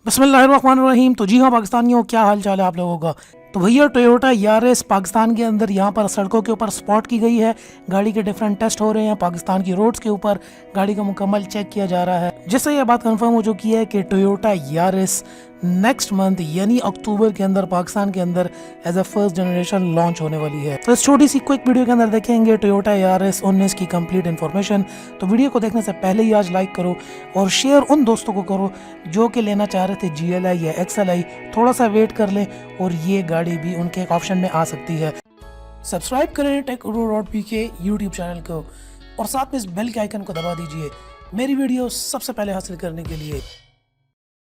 बिस्मिल्लाहिर्रहमानिर्रहीम। तो जी हाँ पाकिस्तानियों, क्या हाल चाल है आप लोगों का। तो भैया टोयोटा यारिस पाकिस्तान के अंदर यहाँ पर सड़कों के ऊपर स्पॉट की गई है। गाड़ी के डिफरेंट टेस्ट हो रहे हैं पाकिस्तान की रोड्स के ऊपर। गाड़ी का मुकम्मल चेक किया जा रहा है, जिससे यह बात कंफर्म हो चुकी है कि टोयोटा यारिस नेक्स्ट मंथ यानी अक्टूबर के अंदर पाकिस्तान के अंदर as a first generation launch होने वाली है। तो इस छोटी सी क्विक वीडियो के अंदर देखेंगे टोयोटा यारिस 19 की कंप्लीट इन्फॉर्मेशन। तो वीडियो को देखने से पहले ही आज लाइक करो और शेयर उन दोस्तों को करो जो कि लेना चाह रहे थे GLI या XLI। थोड़ा सा वेट कर लें और ये गाड़ी भी उनके एक ऑप्शन में आ सकती है। सब्सक्राइब करें टेक.PK यूट्यूब चैनल को और साथ में इस बेल के आइकन को दबा दीजिए मेरी वीडियो सबसे पहले हासिल करने के लिए।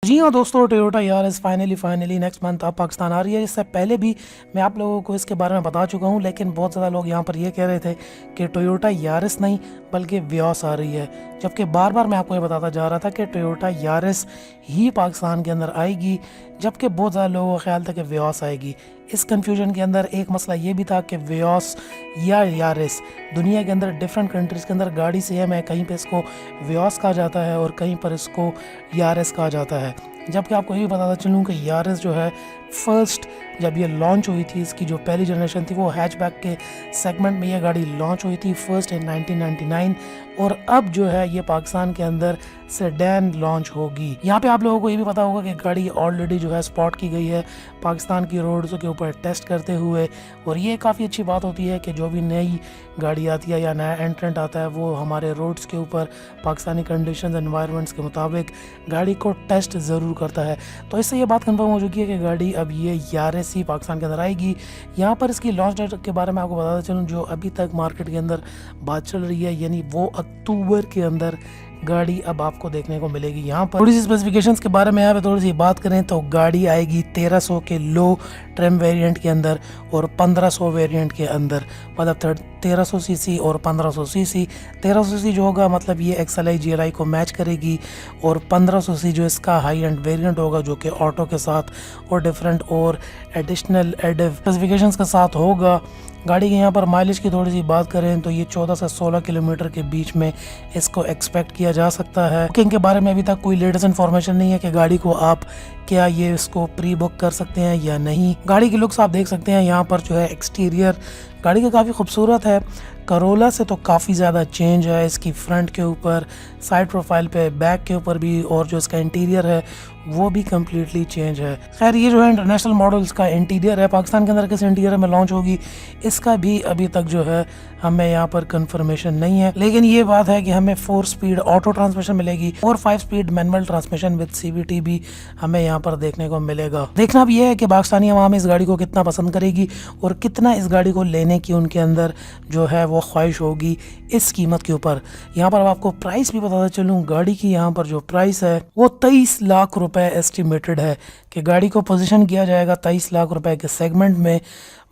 जी हाँ दोस्तों, Toyota Yaris finally next month अब पाकिस्तान आ रही है। इससे पहले भी मैं आप लोगों को इसके बारे में बता चुका हूँ, लेकिन बहुत ज़्यादा लोग यहाँ पर ये कह रहे थे कि टोयोटा यारिस नहीं बल्कि वियोस आ रही है, जबकि बार बार मैं आपको ये बताता जा रहा था कि टोयोटा यारिस ही पाकिस्तान के अंदर आएगी, जबकि बहुत ज़्यादा लोगों का ख्याल था कि वियोस आएगी। इस कन्फ्यूजन के अंदर एक मसला ये भी था कि वियोस या यारिस दुनिया के अंदर डिफरेंट कंट्रीज़ के अंदर गाड़ी सेम है, कहीं पे इसको वियोस कहा जाता है और कहीं पर इसको यारिस कहा जाता है। जबकि आपको ये बताता चलूँ कि यारिस जो है फर्स्ट जब ये लॉन्च हुई थी, इसकी जो पहली जनरेशन थी वो हैचबैक के सेगमेंट में ये गाड़ी लॉन्च हुई थी फर्स्ट इन 1999, और अब जो है ये पाकिस्तान के अंदर सेडान लॉन्च होगी। यहाँ पे आप लोगों को ये भी पता होगा कि गाड़ी ऑलरेडी जो है स्पॉट की गई है पाकिस्तान की रोड्स के ऊपर टेस्ट करते हुए, और ये काफ़ी अच्छी बात होती है कि जो भी नई गाड़ी आती है या नया एंट्रेंट आता है वो हमारे रोड्स के ऊपर पाकिस्तानी कंडीशंस एनवायरनमेंट्स के मुताबिक गाड़ी को टेस्ट ज़रूर करता है। तो इससे ये बात कंफर्म हो चुकी है कि गाड़ी अब ये यारिस ही पाकिस्तान के अंदर आएगी। यहाँ पर इसकी लॉन्च डेट के बारे में आपको बताता चलूँ, जो अभी तक मार्केट के अंदर बात चल रही है, यानी वो अक्टूबर के अंदर गाड़ी अब आपको देखने को मिलेगी। यहाँ पर थोड़ी सी स्पेसिफिकेशंस के बारे में यहाँ पे थोड़ी सी बात करें तो गाड़ी आएगी 1300 के लो ट्रिम वेरिएंट के अंदर और 1500 वेरिएंट के अंदर, मतलब 1300 सीसी और 1500 सीसी। 1300 सीसी जो होगा मतलब ये XLI GLI को मैच करेगी, और 1500 सीसी जो इसका हाई एंड वेरिएंट होगा जो कि ऑटो के साथ और डिफरेंट और एडिशनल एडिव स्पेसिफिकेशंस के साथ होगा। गाड़ी के यहाँ पर माइलेज की थोड़ी सी बात करें तो ये 14 से 16 किलोमीटर के बीच में इसको एक्सपेक्ट किया जा सकता है। बुकिंग के बारे में अभी तक कोई लेटेस्ट इन्फॉर्मेशन नहीं है कि गाड़ी को आप क्या ये इसको प्री बुक कर सकते हैं या नहीं। गाड़ी की लुक्स आप देख सकते हैं यहाँ पर जो है एक्सटीरियर गाड़ी का काफ़ी खूबसूरत है, करोला से तो काफ़ी ज़्यादा चेंज है। इसकी फ्रंट के ऊपर, साइड प्रोफाइल पे, बैक के ऊपर भी, और जो इसका इंटीरियर है वो भी कम्प्लीटली चेंज है। खैर ये जो है इंटरनेशनल मॉडल्स का इंटीरियर है, पाकिस्तान के अंदर किस इंटीरियर में लॉन्च होगी इसका भी अभी तक जो है हमें यहाँ पर कंफर्मेशन नहीं है, लेकिन ये बात है कि हमें 4 स्पीड ऑटो ट्रांसमिशन मिलेगी और 5 speed manual transmission with CVT भी हमें यहाँ पर देखने को मिलेगा। देखना भी यह है कि पाकिस्तानी अवाम इस गाड़ी को कितना पसंद करेगी और कितना इस गाड़ी को लेने की उनके अंदर जो है वो ख्वाहिश होगी इस कीमत के ऊपर। यहाँ पर अब आपको प्राइस भी बताता चलूँ, गाड़ी की यहाँ पर जो प्राइस है वो 23 लाख रुपए एस्टिमेटेड है कि गाड़ी को पोजीशन किया जाएगा 23 लाख रुपए के सेगमेंट में।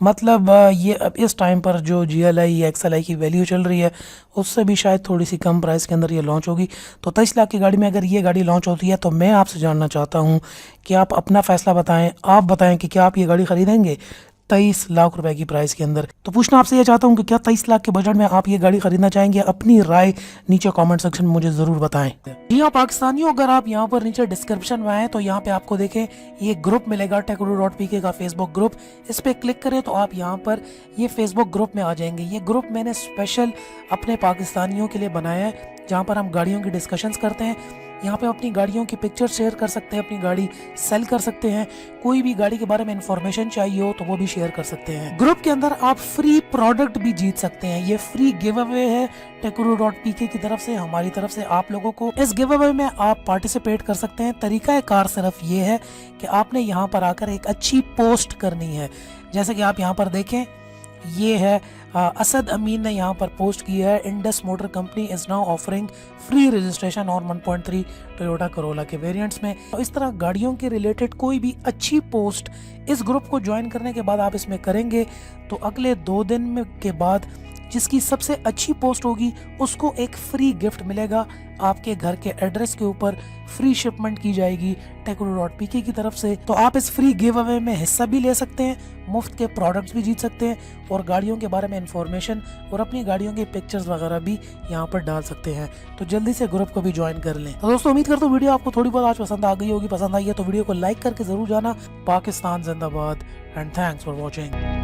मतलब ये अब इस टाइम पर जो GLI या XLI की वैल्यू चल रही है उससे भी शायद थोड़ी सी कम प्राइस के अंदर ये लॉन्च होगी। तो 23 लाख की गाड़ी में अगर ये गाड़ी लॉन्च होती है तो मैं आपसे जानना चाहता हूँ कि आप अपना फैसला बताएं, आप बताएं कि क्या आप ये गाड़ी खरीदेंगे 23 लाख रुपए की प्राइस के अंदर। तो पूछना आपसे ये चाहता हूँ कि क्या 23 लाख के बजट में आप ये गाड़ी खरीदना चाहेंगे? अपनी राय नीचे कमेंट सेक्शन में मुझे जरूर बताएं। जी हाँ पाकिस्तानियों, अगर आप यहाँ पर नीचे डिस्क्रिप्शन में आए तो यहाँ पे आपको देखें ये ग्रुप मिलेगा टेक.PK का फेसबुक ग्रुप। इस पे क्लिक करें तो आप यहाँ पर ये फेसबुक ग्रुप में आ जाएंगे। ये ग्रुप मैंने स्पेशल अपने पाकिस्तानियों के लिए बनाया है, जहाँ पर हम गाड़ियों की डिस्कशंस करते हैं। यहाँ पे अपनी गाड़ियों की पिक्चर शेयर कर सकते हैं, अपनी गाड़ी सेल कर सकते हैं, कोई भी गाड़ी के बारे में इंफॉर्मेशन चाहिए हो तो वो भी शेयर कर सकते हैं। ग्रुप के अंदर आप फ्री प्रोडक्ट भी जीत सकते हैं। ये फ्री गिव अवे है टेक.PK की तरफ से, हमारी तरफ से आप लोगों को। इस गिव अवे में आप पार्टिसिपेट कर सकते हैं। तरीका कार सिर्फ ये है कि आपने यहाँ पर आकर एक अच्छी पोस्ट करनी है। जैसे कि आप यहाँ पर देखें, ये है असद अमीन ने यहाँ पर पोस्ट की है, Indus motor company is now offering free registration on 1.3 Toyota Corolla के वेरिएंट्स में। तो इस तरह गाड़ियों के रिलेटेड कोई भी अच्छी पोस्ट इस ग्रुप को ज्वाइन करने के बाद आप इसमें करेंगे तो अगले 2 दिन में के बाद जिसकी सबसे अच्छी पोस्ट होगी उसको एक फ्री गिफ्ट मिलेगा। आपके घर के एड्रेस के ऊपर फ्री शिपमेंट की जाएगी Tecno.pk की तरफ से। तो आप इस फ्री गिव अवे में हिस्सा भी ले सकते हैं, मुफ्त के प्रोडक्ट्स भी जीत सकते हैं और गाड़ियों के बारे में इंफॉर्मेशन और अपनी गाड़ियों के पिक्चर्स वगैरह भी यहाँ पर डाल सकते हैं। तो जल्दी से ग्रुप को भी ज्वाइन कर लें। तो दोस्तों उम्मीद करता हूँ वीडियो आपको थोड़ी बहुत आज पसंद आ गई होगी। पसंद आई है तो वीडियो को लाइक करके जरूर जाना। पाकिस्तान जिंदाबाद एंड थैंक्स फॉर वॉचिंग।